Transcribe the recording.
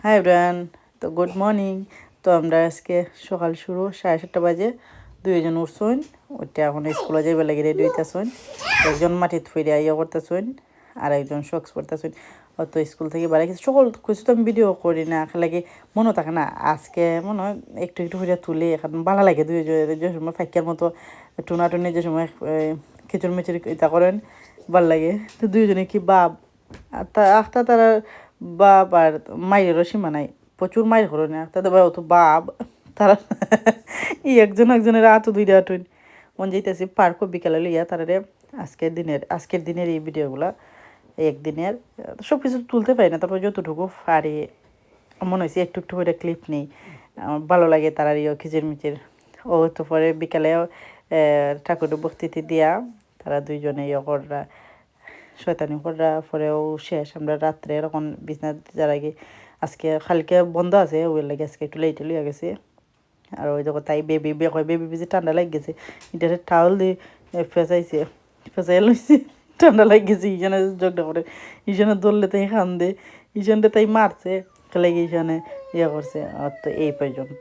Hi everyone, তো good morning. তো আমরা আজকে সকাল শুরু 7:30 বাজে দুইজন উঠছুন, ওইটা এখন স্কুলে যাইবে লাগে রেডি হইতেছুন। একজন মাটিত ফিরে ইয়ে করতেছুন আর একজন শক্স পড়তেছুন। অত স্কুল থেকে বাড়ি গেছে সকল কিছু তো আমি ভিডিও করি না, লাগে মনে থাকে না। আজকে মনে হয় একটু একটু করে তুলি, এখন ভালো লাগে দুইজন যে সময় ফাইকার মতো টুনাটুনি যে সময় খিচুড় মিচুড়ি ইতা করেন ভাল লাগে। তো দুইজনে কি বাপ আখতা তারা বাপ আর মায়েরও সীমা নাই, প্রচুর মায়ের করে না তাদের তো বাপ তারা একজন একজনের আতো দুইটা আটুন মন যাইতেছি পার্ক বিকালে লইয়া তারা আজকের দিনের এই ভিডিওগুলা একদিনের সব কিছু তুলতে পারি না, তারপর যতটুকু পারি মনে হয়েছে একটু একটু করে ক্লিপ নেই। আমার ভালো লাগে তারা খিচির মিচির। ও তো পরে বিকালে ঠাকুরের বক্তৃতি দিয়া তারা দুইজনে কররা শয়তানি কররা পরেও শেষ। আমরা রাত্রে এরকম বিছনা যার আগে আজকে কালকে বন্ধ আছে, ওই লাগে আজকে একটু লেটে লইয়া গেছে। আর ওই দেখো তাই বেবি বেবি বেশি ঠান্ডা লাগে গেছে, এটা টাওয়াল দিয়ে ফেঁচাইছে, ফেঁচাই লইছে, ঠান্ডা লাগে গেছে। ইজনে জগটা করে ইজনে ধরলে তাই খান দে, ইজনটা তাই মারছে, লাগে ইজনে ইয়ে করছে। আর তো এই পর্যন্ত।